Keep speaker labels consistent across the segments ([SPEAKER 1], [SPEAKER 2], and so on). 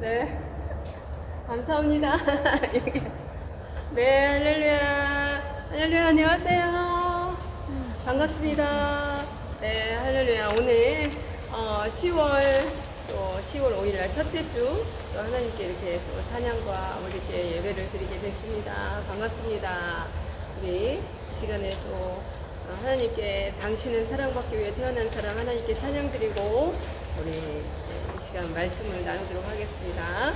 [SPEAKER 1] 네. 감사합니다. 여기. 네, 할렐루야. 할렐루야, 안녕하세요. 반갑습니다. 네, 할렐루야. 오늘 10월 5일 날 첫째 주 또 하나님께 이렇게 또 찬양과 우리께 예배를 드리게 됐습니다. 반갑습니다. 우리 이 시간에 또 하나님께 당신은 사랑받기 위해 태어난 사람 하나님께 찬양 드리고 우리 이 시간 말씀을 나누도록 하겠습니다.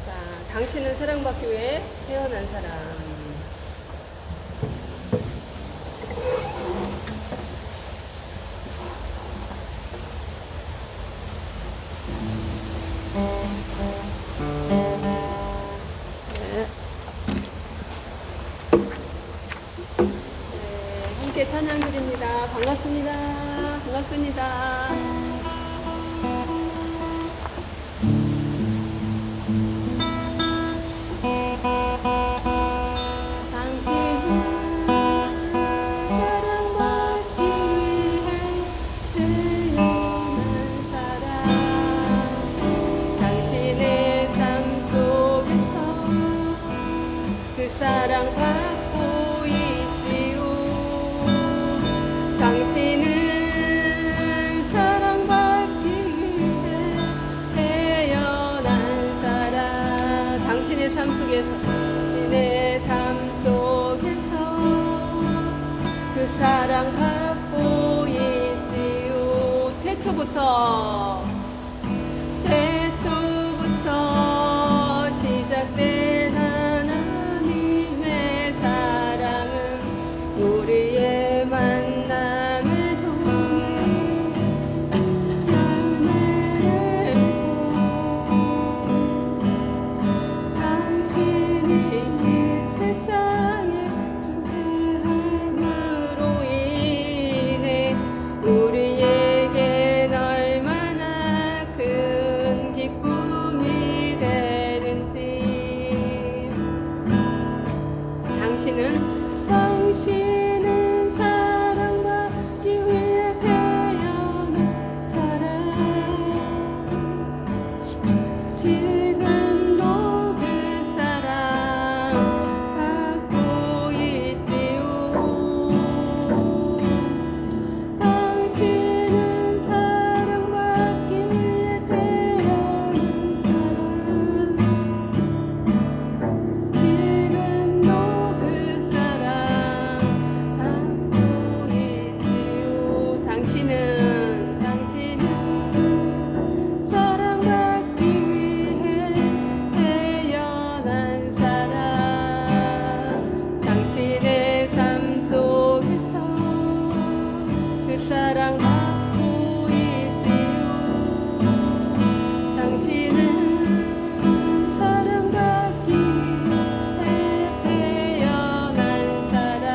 [SPEAKER 1] 자, 당신은 사랑받기 위해 태어난 사람. 함께 찬양 드립니다. 반갑습니다. 반갑습니다. 사랑받고 있지요. 당신은 사랑받기 위해 태어난 사람. 당신의 삶 속에서 당신의 삶 속에서 그 사랑받고 있지요. 태초부터 시작된 우리의 만남을 통해 열매를 당신이 세상에 존재함으로 인해 우리에겐 얼마나 큰 기쁨이 되는지. 당신은 사랑받기 위해 태어난 사람. 지금도 그 사랑 받고 있지요. 당신은 사랑받기 위해 태어난 사람. 지금도 그 사랑 당신은 사랑받기 위해 태어난 사람. 당신의 삶 속에서 그 사랑받고 있지요. 당신은 사랑받기 위해 태어난 사람.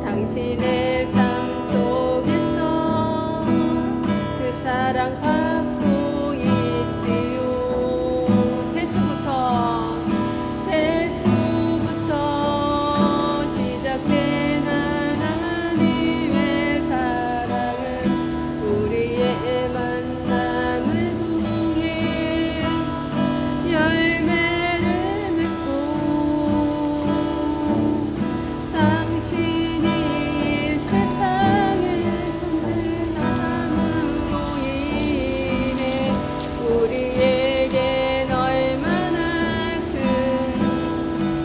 [SPEAKER 1] 당신의 사랑받고 있지요. 태초부터 시작된 하나님의 사랑은 우리의 만남을 통해 열매를 맺고 당신이 세상에 존재함으로 인해 우리에겐 얼마나 큰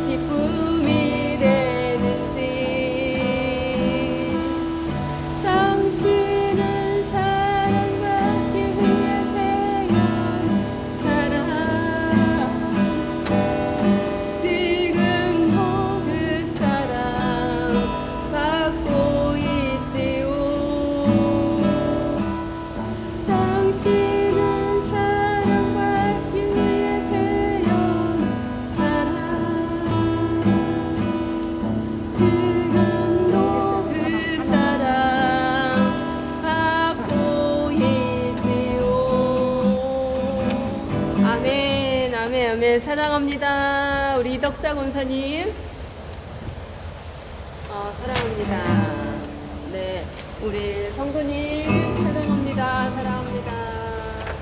[SPEAKER 1] 기쁨이 되는지. 당신은 사랑받기 위해 태어난 사람. 지금도 그 사랑 받고 있지요. 당신은 사랑받기 위해 태어난 사람. 지금도 그 사랑 받고 있지요. 아멘, 아멘, 아멘. 사랑합니다. 우리 이덕자 권사님. 사랑합니다. 네, 우리 성도님 사랑합니다. 사랑합니다.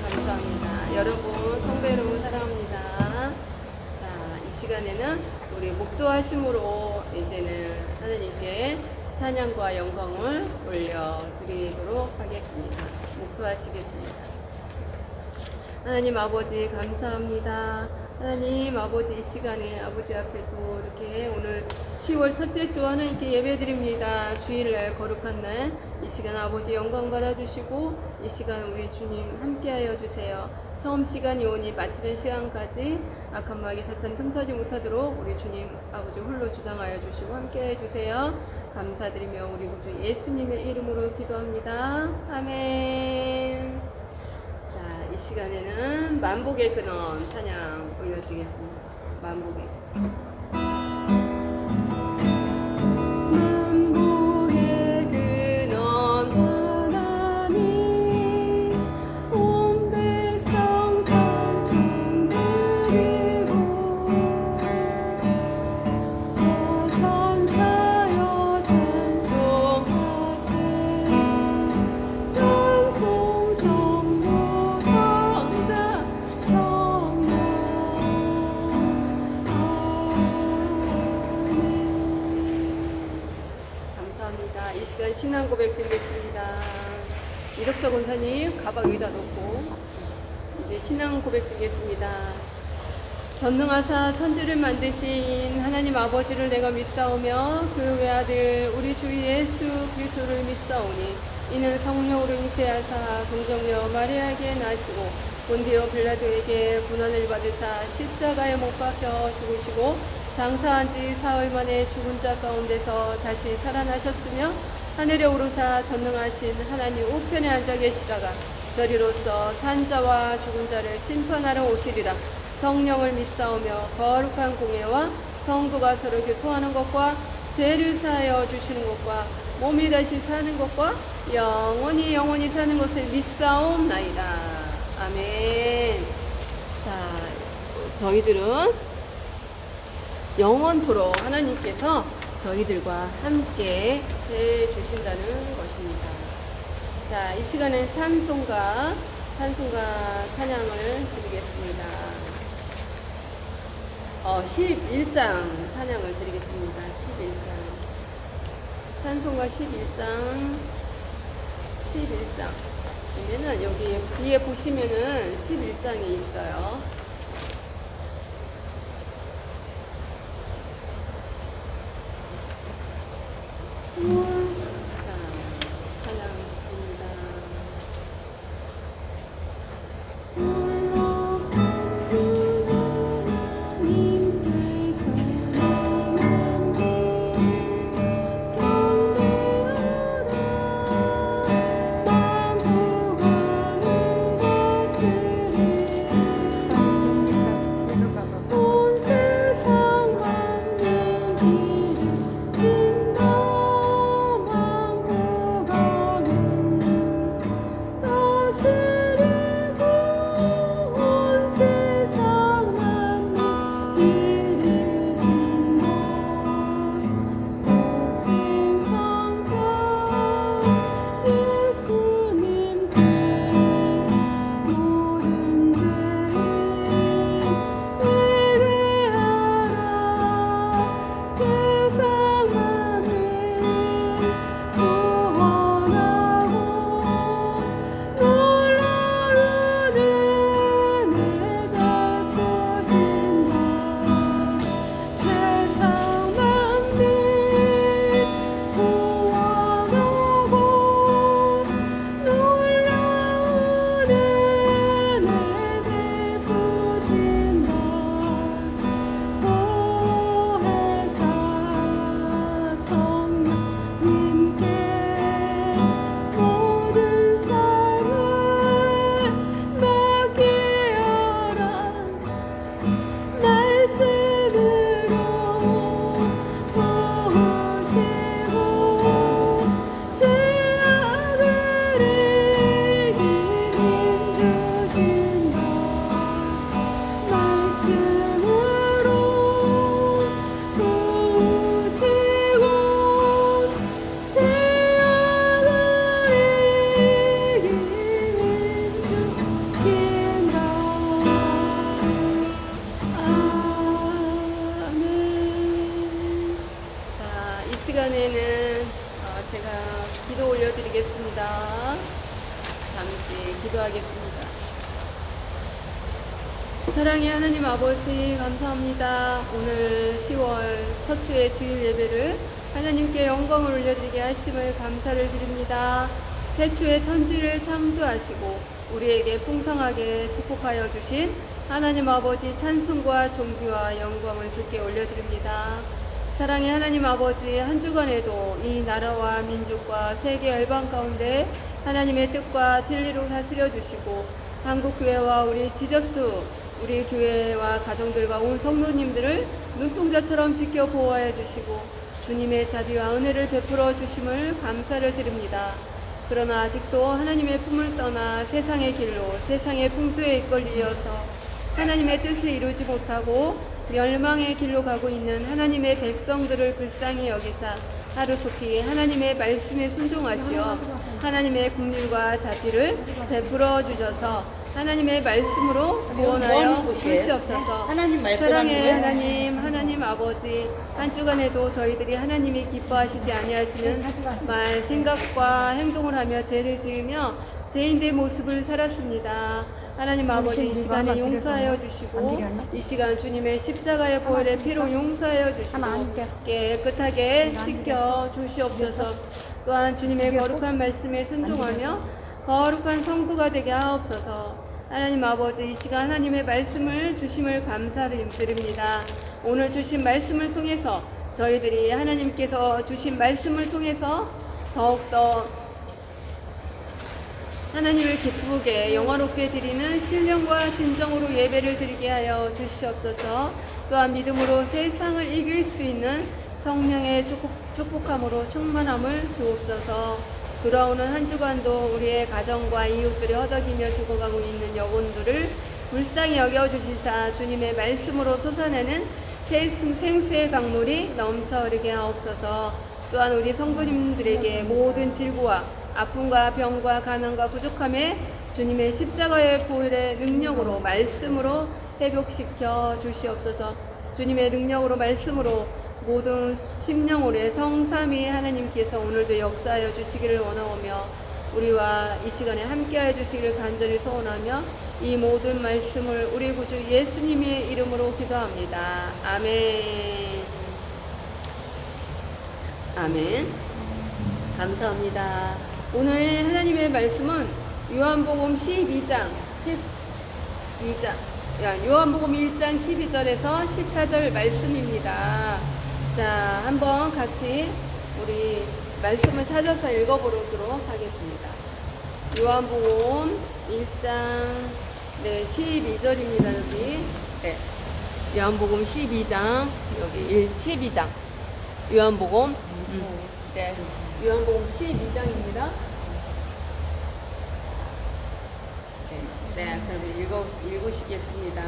[SPEAKER 1] 감사합니다. 여러분, 성도 여러분 사랑합니다. 자, 이 시간에는 우리 목도하심으로 이제는 하나님께 찬양과 영광을 올려드리도록 하겠습니다. 목도하시겠습니다. 하나님 아버지 감사합니다. 하나님 아버지 이 시간에 아버지 앞에 또 이렇게 오늘 10월 첫째 주 하나님께 예배드립니다. 주일날 거룩한 날 이 시간 아버지 영광 받아주시고 이 시간 우리 주님 함께하여 주세요. 처음 시간이 오니 마치는 시간까지 악한 마귀 사탄 틈타지 못하도록 우리 주님 아버지 홀로 주장하여 주시고 함께해 주세요. 감사드리며 우리 구주 예수님의 이름으로 기도합니다. 아멘. 자, 이 시간에는 만복의 근원 찬양 올려드리겠습니다. 만복의 신앙 고백 드리겠습니다. 이덕서 권사님 가방 위에다 놓고 이제 신앙 고백 드리겠습니다. 전능하사 천지를 만드신 하나님 아버지를 내가 믿사오며 그 외아들 우리 주 예수 그리스도를 믿사오니 이는 성령으로 잉태하사 동정녀 마리아에게 나시고 본디오 빌라도에게 고난을 받으사 십자가에 못 박혀 죽으시고 장사한 지 사흘 만에 죽은 자 가운데서 다시 살아나셨으며 하늘에 오르사 전능하신 하나님 우편에 앉아 계시다가 저리로서 산자와 죽은 자를 심판하러 오시리라. 성령을 믿사오며 거룩한 공예와 성도가 서로 교통하는 것과 죄를 사하여 주시는 것과 몸이 다시 사는 것과 영원히 사는 것을 믿사옵나이다. 아멘. 자, 저희들은 영원토록 하나님께서 저희들과 함께 해 주신다는 것입니다. 자, 이 시간은 찬송가 찬양을 드리겠습니다. 11장 찬양을 드리겠습니다. 11장. 찬송가 11장. 보면은 여기 뒤에 보시면은 11장이 있어요. 기도하겠습니다. 사랑의 하나님 아버지, 감사합니다. 오늘 10월 첫 주의 주일 예배를 하나님께 영광을 올려드리게 하심을 감사를 드립니다. 태초에 천지를 창조하시고 우리에게 풍성하게 축복하여 주신 하나님 아버지 찬송과 존귀와 영광을 주께 올려드립니다. 사랑의 하나님 아버지, 한 주간에도 이 나라와 민족과 세계 열방 가운데 하나님의 뜻과 진리로 다스려 주시고 한국교회와 우리 지저스, 우리 교회와 가정들과 온 성도님들을 눈동자처럼 지켜 보호하여 주시고 주님의 자비와 은혜를 베풀어 주심을 감사를 드립니다. 그러나 아직도 하나님의 품을 떠나 세상의 길로 세상의 풍조에 이끌리어서 하나님의 뜻을 이루지 못하고 멸망의 길로 가고 있는 하나님의 백성들을 불쌍히 여기사 하루속히 하나님의 말씀에 순종하시어 하나님의 긍휼과 자비를 베풀어 주셔서 하나님의 말씀으로 구원하여 주시옵소서. 사랑의 하나님 아버지, 한 주간에도 저희들이 하나님이 기뻐하시지 아니하시는 말, 생각과 행동을 하며 죄를 지으며 죄인의 모습을 살았습니다. 하나님 아버지, 이 시간에 용서하여 주시고 이 시간 주님의 십자가의 보혈의 피로 용서하여 주시고 깨끗하게 씻겨 주시옵소서. 또한 주님의 거룩한 말씀에 순종하며 거룩한 성도가 되게 하옵소서. 하나님 아버지, 이 시간 하나님의 말씀을 주심을 감사드립니다. 오늘 주신 말씀을 통해서 저희들이 하나님께서 주신 말씀을 통해서 더욱더 하나님을 기쁘게 영화롭게 드리는 신령과 진정으로 예배를 드리게 하여 주시옵소서. 또한 믿음으로 세상을 이길 수 있는 성령의 축복함으로 충만함을 주옵소서. 돌아오는 한 주간도 우리의 가정과 이웃들이 허덕이며 죽어가고 있는 영혼들을 불쌍히 여겨주시사 주님의 말씀으로 솟아내는 생수의 강물이 넘쳐 흐르게 하옵소서. 또한 우리 성도님들에게 모든 질고와 아픔과 병과 가난과 부족함에 주님의 십자가의 보혈의 능력으로 말씀으로 회복시켜 주시옵소서. 주님의 능력으로 말씀으로 모든 심령오래 성삼위 하나님께서 오늘도 역사하여 주시기를 원하오며 우리와 이 시간에 함께하여 주시기를 간절히 소원하며 이 모든 말씀을 우리 구주 예수님의 이름으로 기도합니다. 아멘. 아멘. 감사합니다. 오늘 하나님의 말씀은 요한복음 12장 요한복음 1장 12절에서 14절 말씀입니다. 자, 한번 같이 우리 말씀을 찾아서 읽어보도록 하겠습니다. 요한복음 1장 12절입니다. 여기 요한복음 12장 여기 12장 요한복음 요한복음 12장입니다. 그럼 읽으시겠습니다.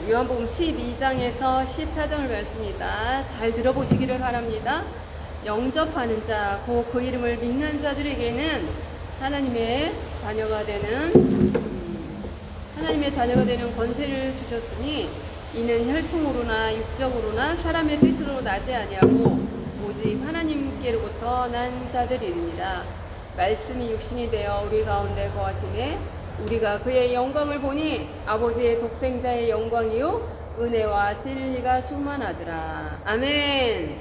[SPEAKER 1] 요한복음 12장에서 14장을 말씀입니다. 잘 들어보시기를 바랍니다. 영접하는 자, 곧 그 이름을 믿는 자들에게는 하나님의 자녀가 되는 권세를 주셨으니 이는 혈통으로나 육적으로나 사람의 뜻으로 나지 아니하고 오직 하나님께로부터 난 자들이니라. 말씀이 육신이 되어 우리 가운데 거하심에 우리가 그의 영광을 보니 아버지의 독생자의 영광이요 은혜와 진리가 충만하더라. 아멘.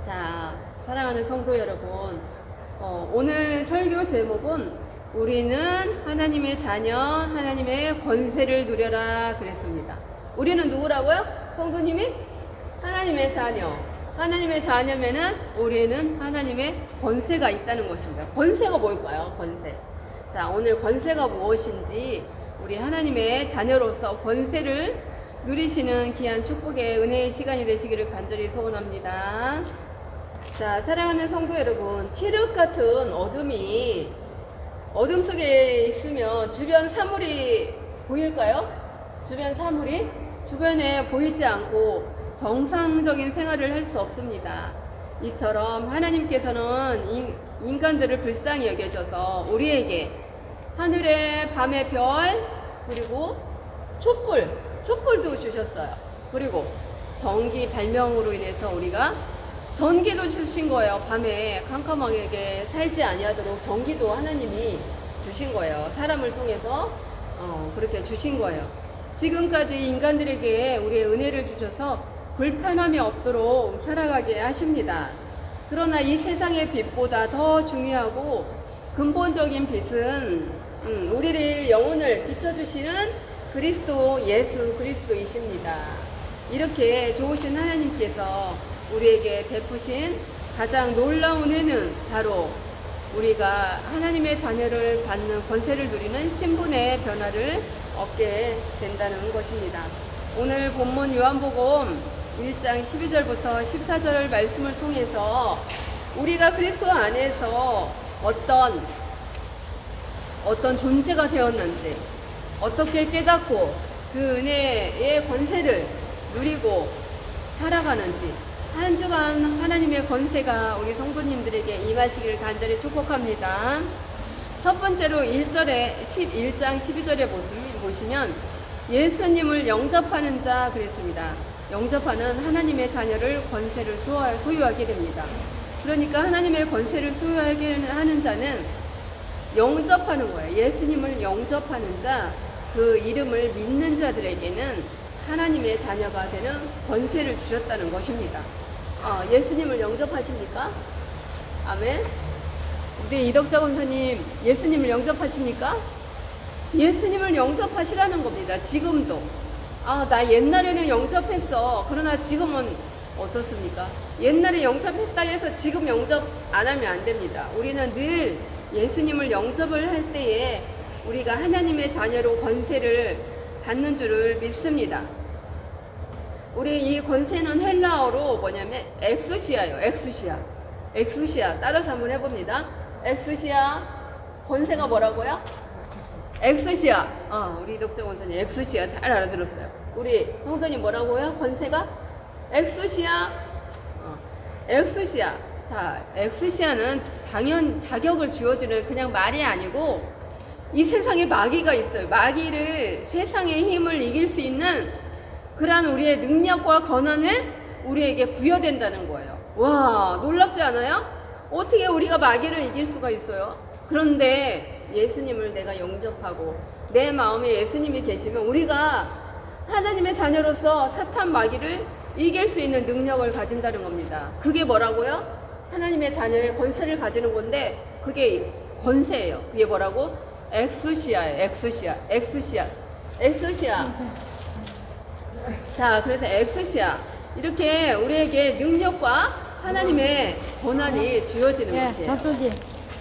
[SPEAKER 1] 자, 사랑하는 성도 여러분, 오늘 설교 제목은 우리는 하나님의 자녀, 하나님의 권세를 누려라 그랬습니다. 우리는 누구라고요? 성도님이? 하나님의 자녀. 하나님의 자녀면은 우리는 하나님의 권세가 있다는 것입니다. 권세가 뭘까요? 권세. 자, 오늘 권세가 무엇인지 우리 하나님의 자녀로서 권세를 누리시는 귀한 축복의 은혜의 시간이 되시기를 간절히 소원합니다. 자, 사랑하는 성도 여러분, 칠흑 같은 어둠 속에 있으면 주변 사물이 보일까요? 주변 사물이 주변에 보이지 않고 정상적인 생활을 할 수 없습니다. 이처럼 하나님께서는 인간들을 불쌍히 여겨셔서 우리에게 하늘의 밤의 별, 그리고 촛불도 주셨어요. 그리고 전기 발명으로 인해서 우리가 전기도 주신 거예요. 밤에 캄캄하게 살지 아니하도록 전기도 하나님이 주신 거예요. 사람을 통해서 그렇게 주신 거예요. 지금까지 인간들에게 우리의 은혜를 주셔서 불편함이 없도록 살아가게 하십니다. 그러나 이 세상의 빛보다 더 중요하고 근본적인 빛은 우리를 영혼을 비춰주시는 그리스도 예수 그리스도이십니다. 이렇게 좋으신 하나님께서 우리에게 베푸신 가장 놀라운 은혜는 바로 우리가 하나님의 자녀를 받는 권세를 누리는 신분의 변화를 얻게 된다는 것입니다. 오늘 본문 요한복음 1장 12절부터 14절 말씀을 통해서 우리가 그리스도 안에서 어떤 존재가 되었는지, 어떻게 깨닫고 그 은혜의 권세를 누리고 살아가는지, 한 주간 하나님의 권세가 우리 성도님들에게 임하시기를 간절히 축복합니다. 첫 번째로 11장 12절에 보시면 예수님을 영접하는 자 그랬습니다. 영접하는 하나님의 자녀를 권세를 소유하게 됩니다. 그러니까 하나님의 권세를 소유하게 하는 자는 영접하는 거예요. 예수님을 영접하는 자, 그 이름을 믿는 자들에게는 하나님의 자녀가 되는 권세를 주셨다는 것입니다. 예수님을 영접하십니까? 아멘. 우리 이덕자 권사님, 예수님을 영접하십니까? 예수님을 영접하시라는 겁니다. 지금도. 나 옛날에는 영접했어. 그러나 지금은 어떻습니까? 옛날에 영접했다 해서 지금 영접 안 하면 안 됩니다. 우리는 늘 예수님을 영접을 할 때에 우리가 하나님의 자녀로 권세를 받는 줄을 믿습니다. 우리 이 권세는 헬라어로 뭐냐면 엑수시아예요. 엑수시아. 따라서 한번 해봅니다. 엑수시아. 권세가 뭐라고요? 엑수시아. 우리 이덕자 권사님 엑수시아 잘 알아들었어요. 우리 성도님 뭐라고요? 권세가? 엑수시아. 엑수시아. 자, 엑수시아는 당연 자격을 주어지는 그냥 말이 아니고 이 세상에 마귀가 있어요. 마귀를, 세상의 힘을 이길 수 있는 그러한 우리의 능력과 권한을 우리에게 부여된다는 거예요. 와, 놀랍지 않아요? 어떻게 우리가 마귀를 이길 수가 있어요? 그런데 예수님을 내가 영접하고 내 마음에 예수님이 계시면 우리가 하나님의 자녀로서 사탄 마귀를 이길 수 있는 능력을 가진다는 겁니다. 그게 뭐라고요? 하나님의 자녀의 권세를 가지는 건데 그게 권세예요. 그게 뭐라고? 엑수시아예요. 엑수시아. 자, 그래서 엑수시아. 이렇게 우리에게 능력과 하나님의 권한이 주어지는 것이에요.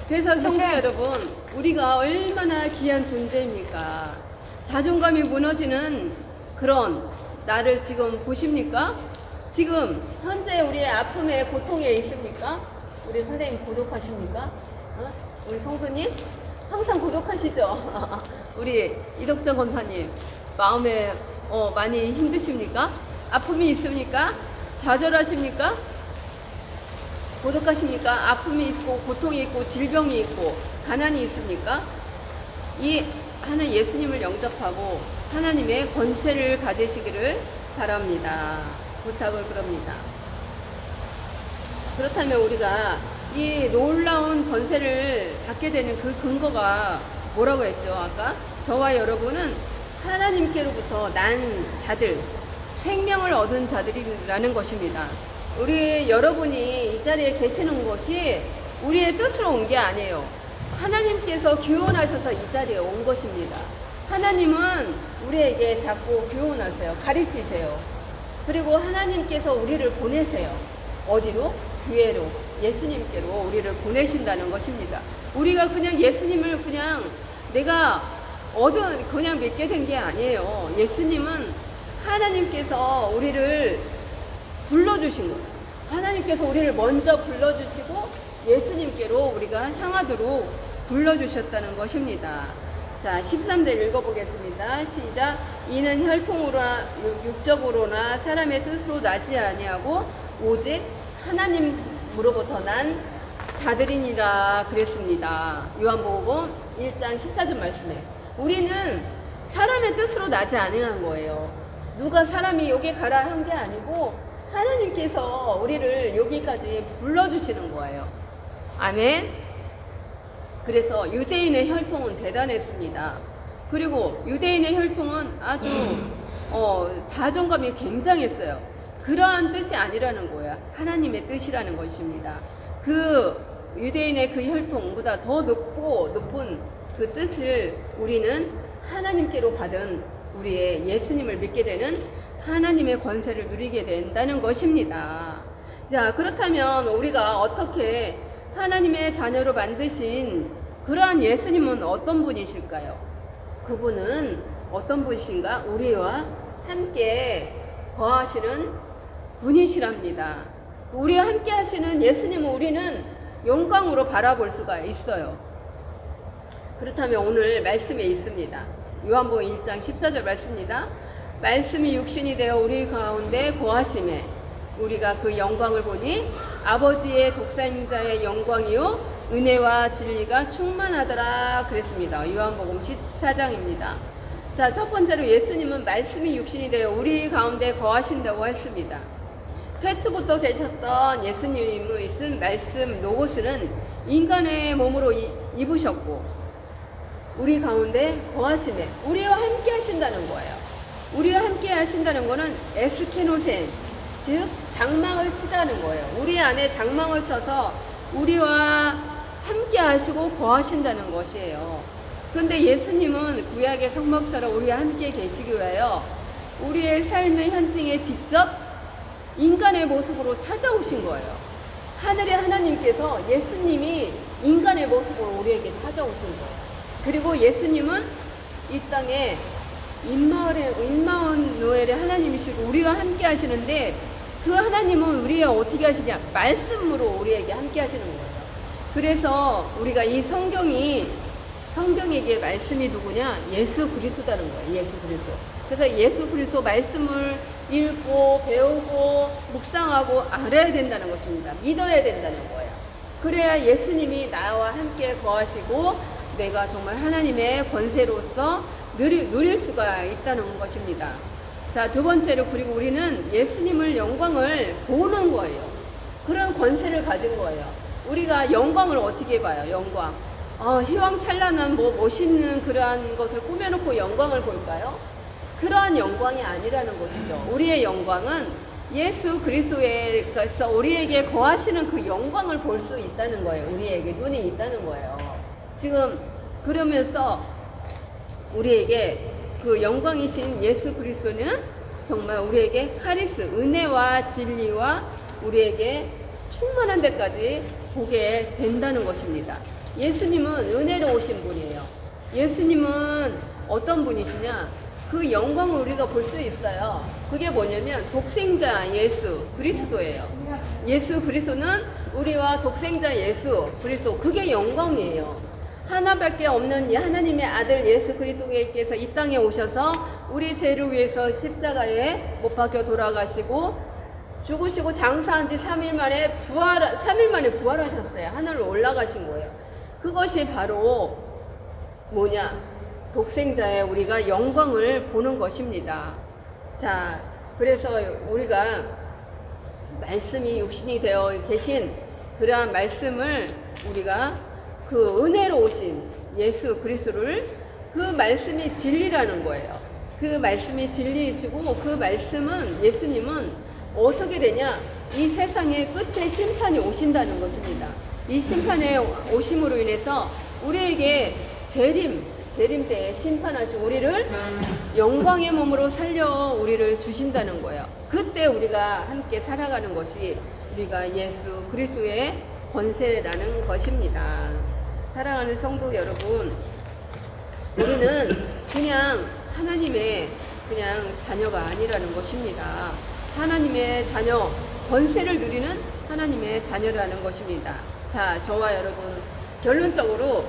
[SPEAKER 1] 그래서 성도 여러분, 우리가 얼마나 귀한 존재입니까? 자존감이 무너지는 그런 나를 지금 보십니까? 지금 현재 우리의 아픔에 고통에 있습니까? 우리 선생님 고독하십니까? 우리 성도님 항상 고독하시죠? 우리 이덕정 권사님 마음에 많이 힘드십니까? 아픔이 있습니까? 좌절하십니까? 고독하십니까? 아픔이 있고 고통이 있고 질병이 있고 가난이 있습니까? 이 예수님을 영접하고 하나님의 권세를 가지시기를 바랍니다. 부탁을 그럽니다. 그렇다면 우리가 이 놀라운 권세를 받게 되는 그 근거가 뭐라고 했죠? 아까 저와 여러분은 하나님께로부터 난 자들, 생명을 얻은 자들이라는 것입니다. 우리 여러분이 이 자리에 계시는 것이 우리의 뜻으로 온 게 아니에요. 하나님께서 교훈하셔서 이 자리에 온 것입니다. 하나님은 우리에게 자꾸 교훈하세요. 가르치세요. 그리고 하나님께서 우리를 보내세요. 어디로? 교회로, 예수님께로 우리를 보내신다는 것입니다. 우리가 그냥 예수님을 그냥 내가 그냥 믿게 된 게 아니에요. 예수님은 하나님께서 우리를 불러주신 거예요. 하나님께서 우리를 먼저 불러주시고 예수님께로 우리가 향하도록 불러주셨다는 것입니다. 자, 13절 읽어보겠습니다. 시작. 이는 혈통으로나 육적으로나 사람의 뜻으로 나지 아니하고 오직 하나님으로부터 난 자들이니라 그랬습니다. 요한복음 1장 14절 말씀에 우리는 사람의 뜻으로 나지 아니한 거예요. 누가 사람이 여기 가라 한 게 아니고 하나님께서 우리를 여기까지 불러주시는 거예요. 아멘. 그래서 유대인의 혈통은 대단했습니다. 그리고 유대인의 혈통은 아주 자존감이 굉장했어요. 그러한 뜻이 아니라는 거야. 하나님의 뜻이라는 것입니다. 그 유대인의 그 혈통보다 더 높은 그 뜻을 우리는 하나님께로 받은 우리의 예수님을 믿게 되는 하나님의 권세를 누리게 된다는 것입니다. 자, 그렇다면 우리가 어떻게 하나님의 자녀로 만드신 그러한 예수님은 어떤 분이실까요? 그분은 어떤 분이신가? 우리와 함께 거하시는 분이시랍니다. 우리와 함께 하시는 예수님은 우리는 영광으로 바라볼 수가 있어요. 그렇다면 오늘 말씀에 있습니다. 요한복음 1장 14절 말씀입니다. 말씀이 육신이 되어 우리 가운데 거하심에 우리가 그 영광을 보니 아버지의 독생자의 영광이요 은혜와 진리가 충만하더라 그랬습니다. 요한복음 14장입니다. 자, 첫 번째로 예수님은 말씀이 육신이 되어 우리 가운데 거하신다고 했습니다. 태초부터 계셨던 예수님의 쓴 말씀 로고스는 인간의 몸으로 입으셨고 우리 가운데 거하심에 우리와 함께 하신다는 거예요. 우리와 함께 하신다는 거는 에스케노센, 즉 장막을 치다는 거예요. 우리 안에 장막을 쳐서 우리와 함께 하시고 거하신다는 것이에요. 근데 예수님은 구약의 성막처럼 우리와 함께 계시기 위하여 우리의 삶의 현장에 직접 인간의 모습으로 찾아오신 거예요. 하늘의 하나님께서 예수님이 인간의 모습으로 우리에게 찾아오신 거예요. 그리고 예수님은 이 땅에 임마누엘의 하나님이시고 우리와 함께 하시는데 그 하나님은 우리와 어떻게 하시냐? 말씀으로 우리에게 함께 하시는 거예요. 그래서 우리가 이 성경에게 말씀이 누구냐? 예수 그리스도라는 거예요. 예수 그리스도. 그래서 예수 그리스도 말씀을 읽고 배우고 묵상하고 알아야 된다는 것입니다. 믿어야 된다는 거예요. 그래야 예수님이 나와 함께 거하시고 내가 정말 하나님의 권세로서 누릴 수가 있다는 것입니다. 자, 두 번째로 그리고 우리는 예수님을 영광을 보는 거예요. 그런 권세를 가진 거예요. 우리가 영광을 어떻게 봐요? 영광. 휘황찬란한 멋있는 그러한 것을 꾸며놓고 영광을 볼까요? 그러한 영광이 아니라는 것이죠. 우리의 영광은 예수 그리스도에서 우리에게 거하시는 그 영광을 볼 수 있다는 거예요. 우리에게 눈이 있다는 거예요. 지금 그러면서 우리에게 그 영광이신 예수 그리스도는 정말 우리에게 카리스, 은혜와 진리와 우리에게 충만한 데까지 보게 된다는 것입니다. 예수님은 은혜로 오신 분이에요. 예수님은 어떤 분이시냐? 그 영광을 우리가 볼 수 있어요. 그게 뭐냐면 독생자 예수 그리스도예요. 예수 그리스도는 우리와 독생자 예수 그리스도, 그게 영광이에요. 하나밖에 없는 하나님의 아들 예수 그리스도께서 이 땅에 오셔서 우리 죄를 위해서 십자가에 못 박혀 돌아가시고 죽으시고 장사한 지 3일 만에 부활하셨어요. 하늘로 올라가신 거예요. 그것이 바로 뭐냐? 독생자의 우리가 영광을 보는 것입니다. 자, 그래서 우리가 말씀이 육신이 되어 계신 그러한 말씀을 우리가 그 은혜로 오신 예수 그리스도를 그 말씀이 진리라는 거예요. 그 말씀이 진리이시고 그 말씀은 예수님은 어떻게 되냐? 이 세상의 끝에 심판이 오신다는 것입니다. 이 심판에 오심으로 인해서 우리에게 재림 때에 심판하시고 우리를 영광의 몸으로 살려 우리를 주신다는 거예요. 그때 우리가 함께 살아가는 것이 우리가 예수 그리스도의 권세라는 것입니다. 사랑하는 성도 여러분, 우리는 그냥 하나님의 그냥 자녀가 아니라는 것입니다. 하나님의 자녀, 권세를 누리는 하나님의 자녀라는 것입니다. 자, 저와 여러분, 결론적으로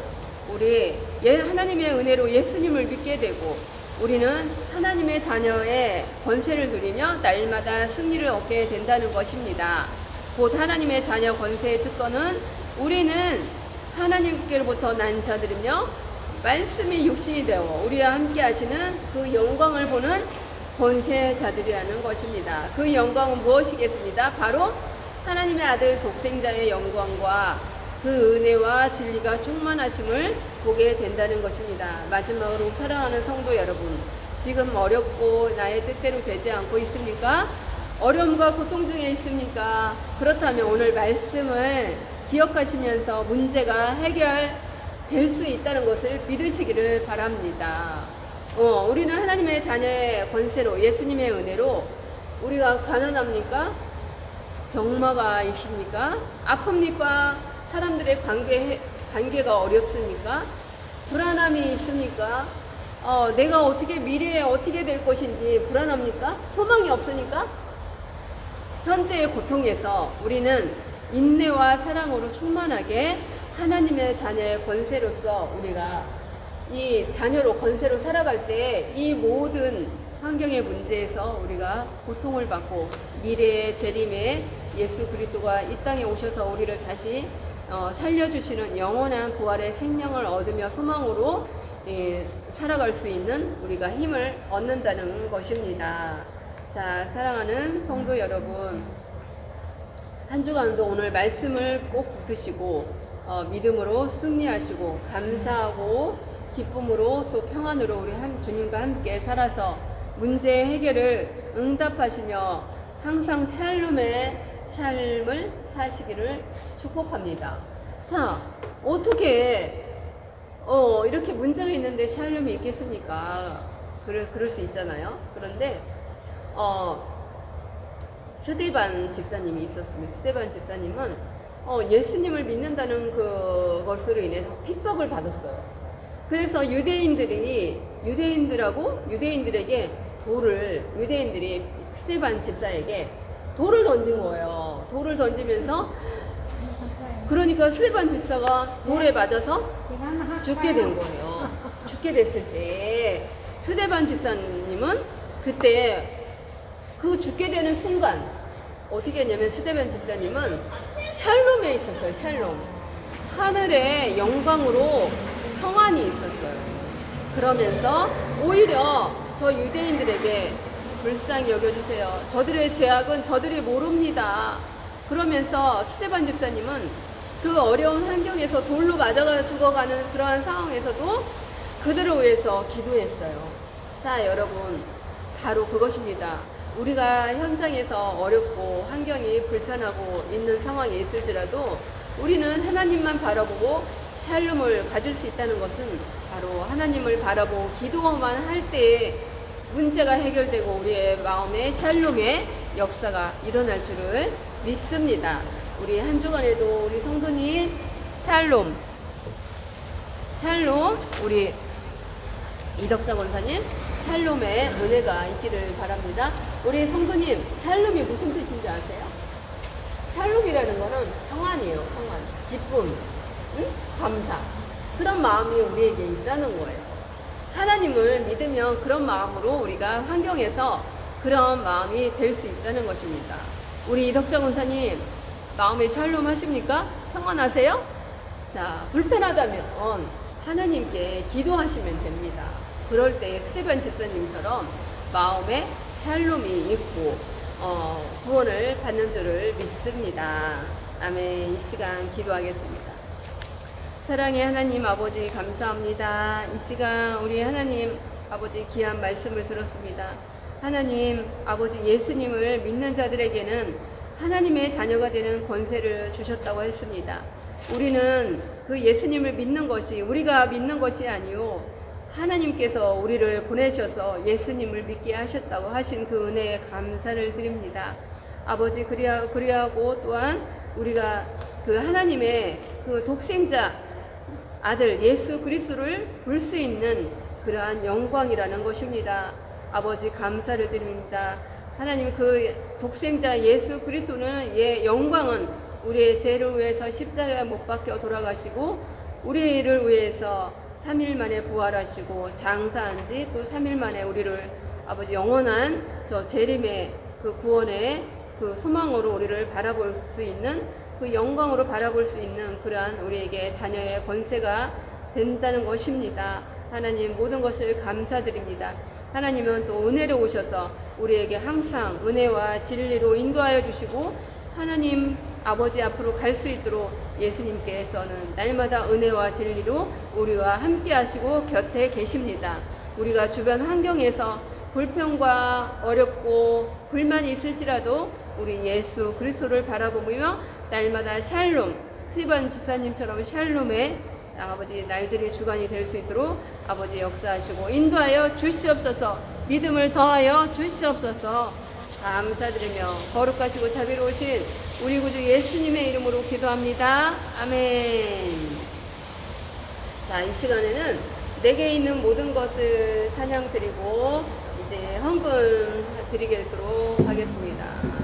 [SPEAKER 1] 우리 하나님의 은혜로 예수님을 믿게 되고 우리는 하나님의 자녀의 권세를 누리며 날마다 승리를 얻게 된다는 것입니다. 곧 하나님의 자녀 권세의 특권은 우리는 하나님께로부터 난 자들이며 말씀이 육신이 되어 우리와 함께 하시는 그 영광을 보는 권세자들이라는 것입니다. 그 영광은 무엇이겠습니다? 바로 하나님의 아들 독생자의 영광과 그 은혜와 진리가 충만하심을 보게 된다는 것입니다. 마지막으로 사랑하는 성도 여러분, 지금 어렵고 나의 뜻대로 되지 않고 있습니까? 어려움과 고통 중에 있습니까? 그렇다면 오늘 말씀을 기억하시면서 문제가 해결될 수 있다는 것을 믿으시기를 바랍니다. 우리는 하나님의 자녀의 권세로, 예수님의 은혜로 우리가 가난합니까? 병마가 있습니까? 아픕니까? 사람들의 관계가 어렵습니까? 불안함이 있습니까? 내가 미래에 어떻게 될 것인지 불안합니까? 소망이 없으니까? 현재의 고통에서 우리는 인내와 사랑으로 충만하게 하나님의 자녀의 권세로서 우리가 이 자녀로 권세로 살아갈 때 이 모든 환경의 문제에서 우리가 고통을 받고 미래의 재림에 예수 그리스도가 이 땅에 오셔서 우리를 다시 살려주시는 영원한 부활의 생명을 얻으며 소망으로 살아갈 수 있는 우리가 힘을 얻는다는 것입니다. 자, 사랑하는 성도 여러분, 한 주간도 오늘 말씀을 꼭 붙드시고 믿음으로 승리하시고 감사하고 기쁨으로 또 평안으로 우리 주님과 함께 살아서 문제 해결을 응답하시며 항상 샬롬의 삶을 사시기를 축복합니다. 자, 어떻게 이렇게 문제가 있는데 샬롬이 있겠습니까? 그럴 수 있잖아요. 그런데 스데반 집사님이 있었습니다. 스데반 집사님은 예수님을 믿는다는 그것으로 인해서 핍박을 받았어요. 그래서 유대인들에게 유대인들이 스데반 집사에게 돌을 던진 거예요. 돌을 던지면서 그러니까 스데반 집사가 돌에 맞아서 죽게 된 거예요. 죽게 됐을 때 스데반 집사님은 그때 그 죽게 되는 순간 어떻게 했냐면 스데반 집사님은 샬롬에 있었어요. 샬롬. 하늘의 영광으로 평안이 있었어요. 그러면서 오히려 저 유대인들에게 불쌍히 여겨주세요. 저들의 죄악은 저들이 모릅니다. 그러면서 스데반 집사님은 그 어려운 환경에서 돌로 맞아가 죽어가는 그러한 상황에서도 그들을 위해서 기도했어요. 자, 여러분, 바로 그것입니다. 우리가 현장에서 어렵고 환경이 불편하고 있는 상황에 있을지라도 우리는 하나님만 바라보고 샬롬을 가질 수 있다는 것은 바로 하나님을 바라보고 기도만 할 때에 문제가 해결되고 우리의 마음에 샬롬의 역사가 일어날 줄을 믿습니다. 우리 한 주간에도 우리 성도님 샬롬, 우리 이덕자 권사님 샬롬의 은혜가 있기를 바랍니다. 우리 성도님, 샬롬이 무슨 뜻인지 아세요? 샬롬이라는 거는 평안이에요. 평안, 기쁨, 감사. 그런 마음이 우리에게 있다는 거예요. 하나님을 믿으면 그런 마음으로 우리가 환경에서 그런 마음이 될 수 있다는 것입니다. 우리 이덕자 권사님, 마음에 샬롬 하십니까? 평안하세요? 자, 불편하다면 하나님께 기도하시면 됩니다. 그럴 때 스데반 집사님처럼 마음에 샬롬이 있고 구원을 받는 줄을 믿습니다. 아멘. 이 시간 기도하겠습니다. 사랑의 하나님 아버지 감사합니다. 이 시간 우리 하나님 아버지 귀한 말씀을 들었습니다. 하나님 아버지 예수님을 믿는 자들에게는 하나님의 자녀가 되는 권세를 주셨다고 했습니다. 우리는 그 예수님을 믿는 것이 우리가 믿는 것이 아니요 하나님께서 우리를 보내셔서 예수님을 믿게 하셨다고 하신 그 은혜에 감사를 드립니다. 아버지 그리하고 또한 우리가 그 하나님의 그 독생자 아들 예수 그리스도를 볼 수 있는 그러한 영광이라는 것입니다. 아버지 감사를 드립니다. 하나님 그 독생자 예수 그리스도는 영광은 우리의 죄를 위해서 십자가에 못 박혀 돌아가시고 우리를 위해서 3일 만에 부활하시고 장사한 지 또 3일 만에 우리를 아버지 영원한 저 재림의 그 구원의 그 소망으로 우리를 바라볼 수 있는 그 영광으로 바라볼 수 있는 그러한 우리에게 자녀의 권세가 된다는 것입니다. 하나님 모든 것을 감사드립니다. 하나님은 또 은혜로 오셔서 우리에게 항상 은혜와 진리로 인도하여 주시고 하나님 아버지 앞으로 갈 수 있도록 예수님께서는 날마다 은혜와 진리로 우리와 함께 하시고 곁에 계십니다. 우리가 주변 환경에서 불평과 어렵고 불만이 있을지라도 우리 예수 그리스도를 바라보며 날마다 샬롬, 스티반 집사님처럼 샬롬의 아버지 날들이 주관이 될 수 있도록 아버지 역사하시고 인도하여 주시옵소서. 믿음을 더하여 주시옵소서. 감사드리며 거룩하시고 자비로우신 우리 구주 예수님의 이름으로 기도합니다. 아멘. 자, 이 시간에는 내게 있는 모든 것을 찬양 드리고 이제 헌금 드리도록 하겠습니다.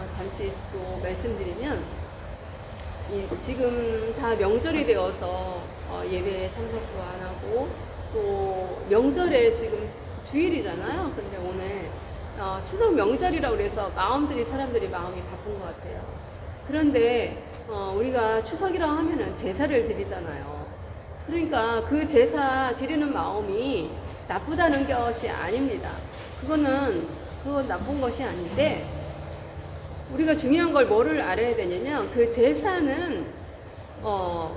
[SPEAKER 1] 잠시 또 말씀드리면 지금 다 명절이 되어서 예배에 참석도 안 하고 또 명절에 지금 주일이잖아요. 근데 오늘 추석 명절이라고 그래서 사람들이 마음이 바쁜 것 같아요. 그런데 우리가 추석이라고 하면은 제사를 드리잖아요. 그러니까 그 제사 드리는 마음이 나쁘다는 것이 아닙니다. 그건 나쁜 것이 아닌데 우리가 중요한 걸 뭐를 알아야 되냐면 그 제사는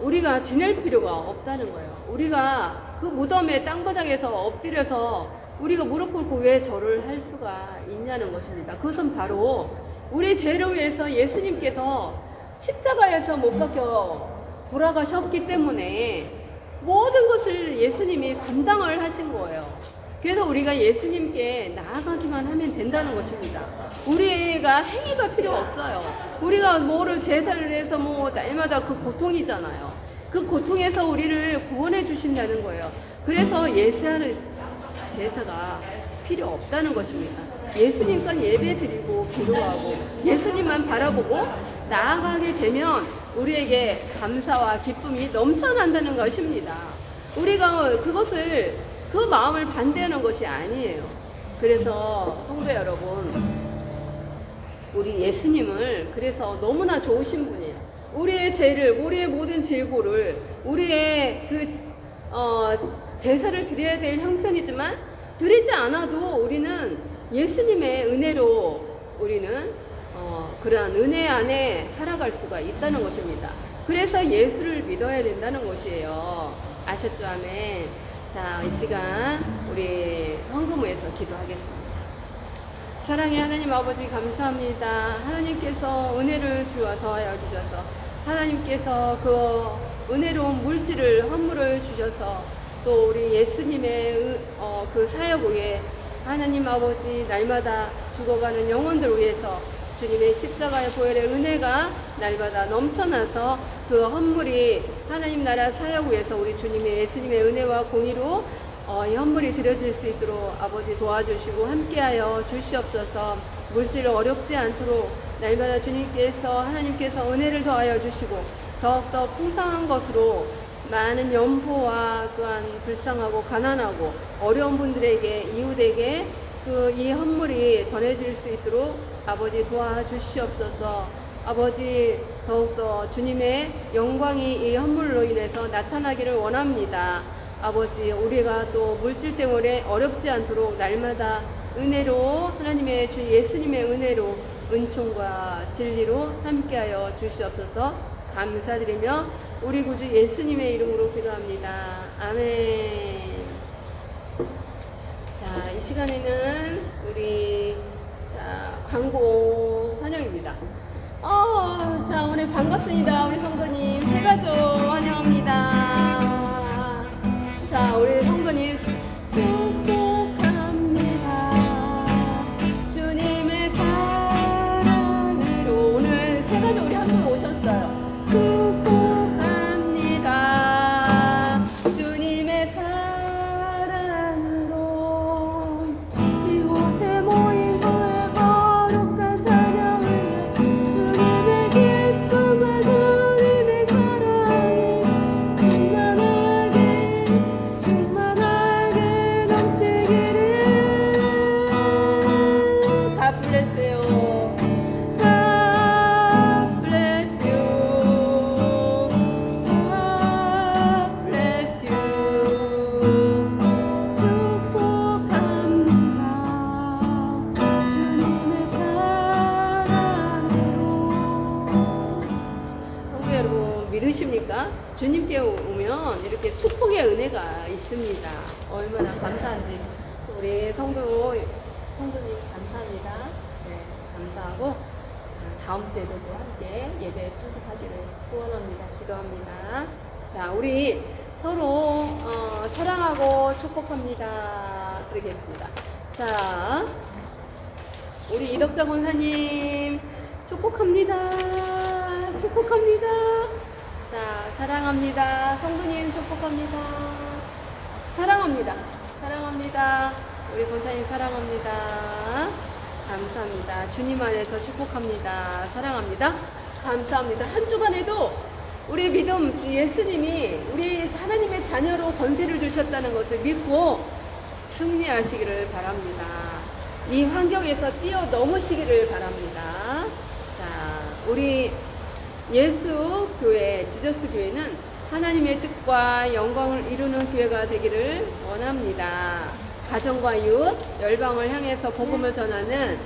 [SPEAKER 1] 우리가 지낼 필요가 없다는 거예요. 우리가 그 무덤의 땅바닥에서 엎드려서 우리가 무릎 꿇고 왜 절을 할 수가 있냐는 것입니다. 그것은 바로 우리 죄를 위해서 예수님께서 십자가에서 못 박혀 돌아가셨기 때문에 모든 것을 예수님이 감당을 하신 거예요. 그래서 우리가 예수님께 나아가기만 하면 된다는 것입니다. 우리가 행위가 필요 없어요. 우리가 뭐를 제사를 해서 날마다 그 고통이잖아요. 그 고통에서 우리를 구원해 주신다는 거예요. 그래서 제사가 필요 없다는 것입니다. 예수님과 예배 드리고 기도하고 예수님만 바라보고 나아가게 되면 우리에게 감사와 기쁨이 넘쳐난다는 것입니다. 우리가 그 마음을 반대하는 것이 아니에요. 그래서 성도 여러분, 우리 예수님을 그래서 너무나 좋으신 분이에요. 우리의 죄를, 우리의 모든 질고를, 우리의 제사를 드려야 될 형편이지만 드리지 않아도 우리는 예수님의 은혜로 우리는 그러한 은혜 안에 살아갈 수가 있다는 것입니다. 그래서 예수를 믿어야 된다는 것이에요. 아셨죠? 아멘. 자, 이 시간 우리 헌금에서 기도하겠습니다. 사랑의 하나님 아버지 감사합니다. 하나님께서 은혜를 더하여 주셔서 하나님께서 그 은혜로운 물질을 헌물을 주셔서 또 우리 예수님의 그 사역 위에 하나님 아버지 날마다 죽어가는 영혼들을 위해서 주님의 십자가의 보혈의 은혜가 날마다 넘쳐나서 그 헌물이 하나님 나라 사역 위해서 우리 주님의 예수님의 은혜와 공의로 이 헌물이 드려질 수 있도록 아버지 도와주시고 함께하여 주시옵소서. 물질을 어렵지 않도록 날마다 주님께서 하나님께서 은혜를 더하여 주시고 더욱더 풍성한 것으로 많은 연포와 또한 불쌍하고 가난하고 어려운 분들에게 이웃에게 이 헌물이 전해질 수 있도록 아버지 도와주시옵소서. 아버지 더욱더 주님의 영광이 이 헌물로 인해서 나타나기를 원합니다. 아버지 우리가 또 물질 때문에 어렵지 않도록 날마다 은혜로 하나님의 주 예수님의 은혜로 은총과 진리로 함께하여 주시옵소서. 감사드리며 우리 구주 예수님의 이름으로 기도합니다. 아멘. 자, 이 시간에는 우리 광고 환영입니다. 자, 오늘 반갑습니다. 우리 성도님. 새가족 환영합니다. 자, 우리 성도님. 축복합니다. 주님의 사랑으로. 오늘 새가족 우리 한 분 오셨어요. 축복합니다. 주님의 사랑으로. 이곳에 모인 너의 거룩한 찬양을 주님의 기쁨과 주님의 사랑이 충만하게 넘치기를. God bless you. God bless you. God bless you. 축복합니다. 주님의 사랑으로. 성도 여러분, 믿으십니까? 주님께 오면 이렇게 축복의 은혜가 있습니다. 얼마나 감사한지 우리 성도님 감사합니다. 네, 감사하고 다음 주에도 또 함께 예배에 참석하기를 소원합니다. 기도합니다. 자, 우리 서로 사랑하고 축복합니다. 드리겠습니다. 자, 우리 이덕자 권사님 축복합니다. 축복합니다. 자, 사랑합니다. 성도님 축복합니다. 사랑합니다. 사랑합니다. 우리 권사님 사랑합니다. 감사합니다. 주님 안에서 축복합니다. 사랑합니다. 감사합니다. 한 주간에도 우리 믿음 예수님이 우리 하나님의 자녀로 권세를 주셨다는 것을 믿고 승리하시기를 바랍니다. 이 환경에서 뛰어넘으시기를 바랍니다. 자, 우리 예수 교회, 지저스 교회는 하나님의 뜻과 영광을 이루는 교회가 되기를 원합니다. 가정과 이웃, 열방을 향해서 복음을 전하는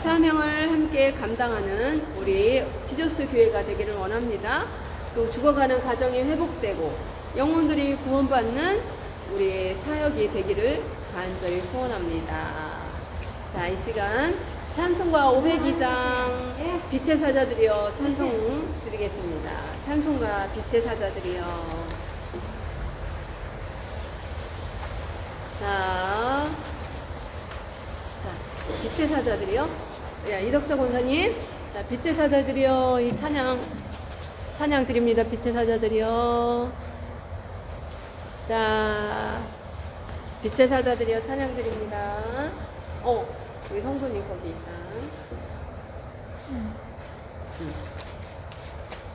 [SPEAKER 1] 사명을 함께 감당하는 우리 지저스 교회가 되기를 원합니다. 또 죽어가는 가정이 회복되고 영혼들이 구원받는 우리 사역이 되기를 간절히 소원합니다. 자, 이 시간 찬송가 502장 빛의 사자들이여 찬송 드리겠습니다. 찬송가 빛의 사자들이여. 자, 빛의 사자들이요. 야, 이덕자 권사님. 자, 빛의 사자들이요. 이 찬양 드립니다. 빛의 사자들이요. 자, 빛의 사자들이요. 찬양 드립니다. 우리 성도님 거기 있다.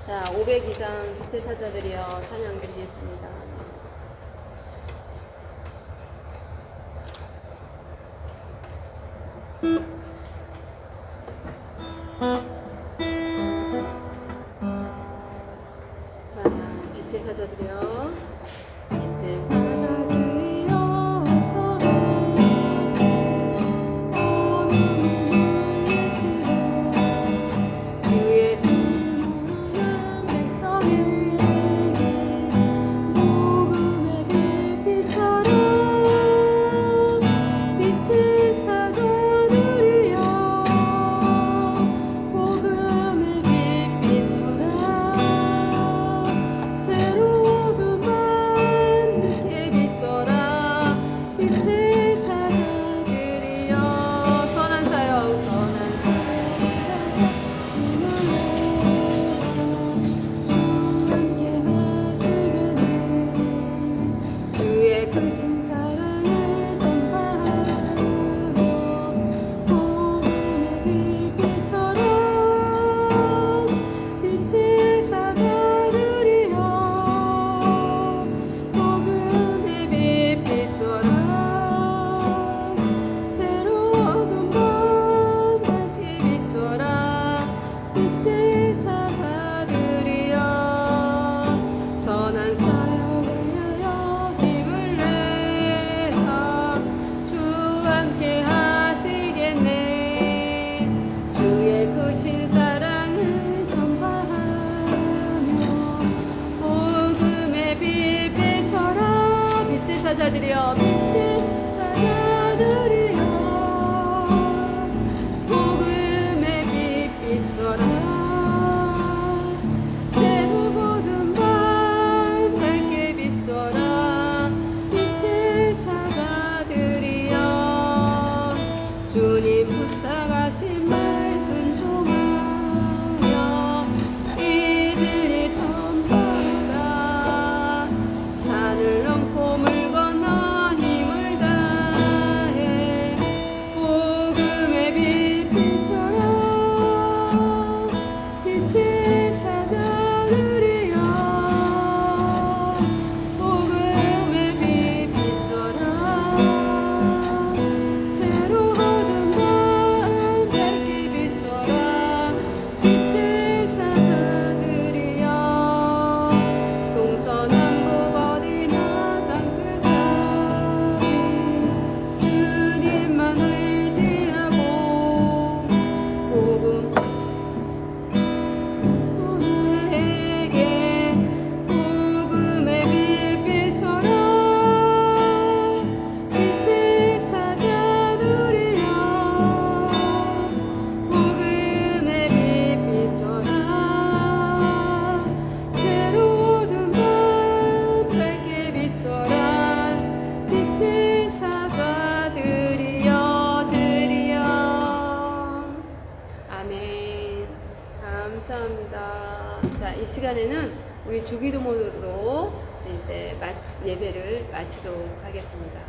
[SPEAKER 1] 자, 502장 빛의 사자들이요. 찬양 드리겠습니다. 자, 빛의 사자들이요. 빛의 사자들이요. 그의 숨은 백성에게 감사합니다. 자, 이 시간에는 우리 주기도문으로 이제 예배를 마치도록 하겠습니다.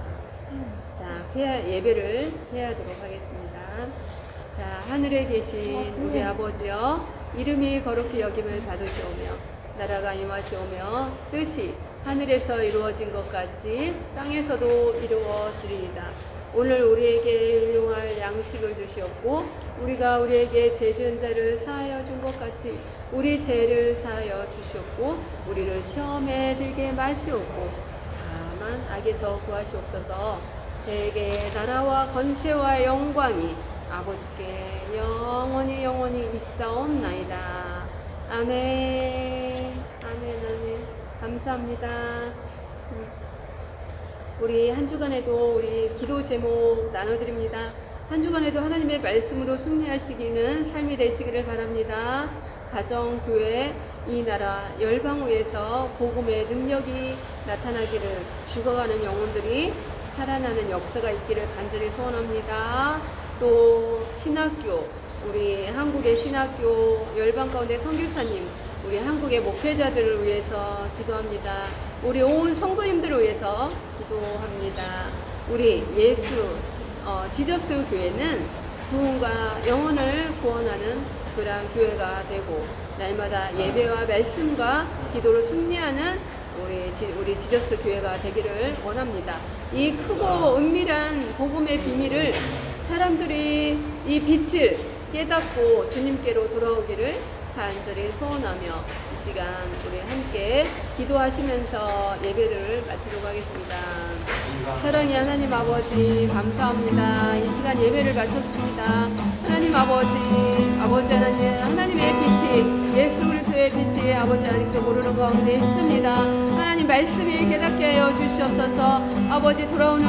[SPEAKER 1] 자, 예배를 회하도록 하겠습니다. 자, 하늘에 계신 우리 아버지여, 이름이 거룩히 여김을 받으시오며 나라가 임하시오며 뜻이 하늘에서 이루어진 것 같이 땅에서도 이루어지리이다. 오늘 우리에게 일용할 양식을 주시옵고 우리가 우리에게 죄 지은 자를 사하여 준 것 같이 우리 죄를 사하여 주시옵고 우리를 시험에 들게 마시옵고 다만 악에서 구하시옵소서. 대개 나라와 건세와 영광이 아버지께 영원히 영원히 있사옵나이다. 아멘. 아멘. 아멘. 감사합니다. 우리 한 주간에도 우리 기도 제목 나눠드립니다. 한 주간에도 하나님의 말씀으로 승리하시기는 삶이 되시기를 바랍니다. 가정, 교회, 이 나라, 열방위에서 복음의 능력이 나타나기를, 죽어가는 영혼들이 살아나는 역사가 있기를 간절히 소원합니다. 또 신학교, 우리 한국의 신학교 열방 가운데 선교사님, 우리 한국의 목회자들을 위해서 기도합니다. 우리 온 성도님들을 위해서 기도합니다. 우리 지저스 교회는 부흥과 영혼을 구원하는 그러한 교회가 되고 날마다 예배와 말씀과 기도를 승리하는 우리 지저스 교회가 되기를 원합니다. 이 크고 은밀한 복음의 비밀을 사람들이 이 빛을 깨닫고 주님께로 돌아오기를 간절히 소원하며 이 시간 우리 함께 기도하시면서 예배를 마치도록 하겠습니다. 사랑의 하나님 아버지 감사합니다. 이 시간 예배를 마쳤습니다. 하나님 아버지 하나님의 빛이 예수 그리스도의 빛이 아버지 아직도 모르는 가운데 있습니다. 하나님 말씀이 깨닫게 하여 주시옵소서. 아버지 돌아오는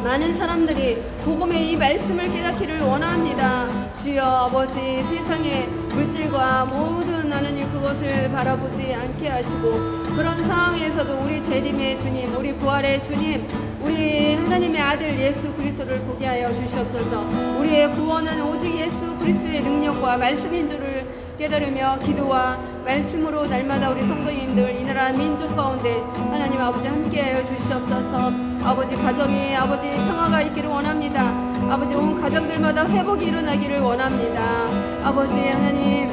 [SPEAKER 1] 많은 사람들이 복음의 이 말씀을 깨닫기를 원합니다. 주여 아버지 세상의 물질과 모든 하나님 그것을 바라보지 않게 하시고 그런 상황에서도 우리 재림의 주님, 우리 부활의 주님, 우리 하나님의 아들 예수 그리스도를 보게 하여 주시옵소서. 우리의 구원은 오직 예수 그리스도의 능력과 말씀인 줄을 깨달으며 기도와 말씀으로 날마다 우리 성도님들 이 나라 민족 가운데 하나님 아버지 함께하여 주시옵소서. 아버지 가정에 아버지 평화가 있기를 원합니다. 아버지 온 가정들마다 회복이 일어나기를 원합니다. 아버지 하나님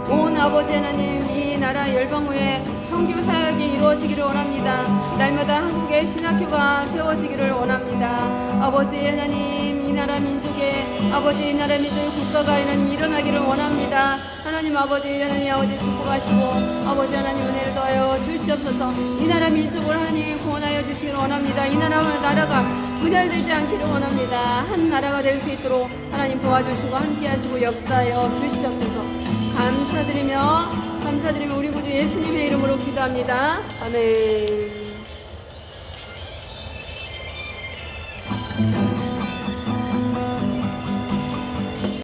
[SPEAKER 1] 온 아버지 하나님 이 나라 열방후에 선교 사역이 이루어지기를 원합니다. 날마다 한국의 신학교가 세워지기를 원합니다. 아버지 하나님 이 나라 민족의 아버지 이 나라 민족의 국가가 하나님 일어나기를 원합니다. 하나님 아버지 축복하시고 아버지 하나님 은혜를 더하여 주시옵소서. 이 나라 민족을 하나님 구원하여 주시기를 원합니다. 이 나라가 분열되지 않기를 원합니다. 한 나라가 될 수 있도록 하나님 도와주시고 함께하시고 역사하여 주시옵소서. 감사드리며 우리 구주 예수님의 이름으로 기도합니다. 아멘.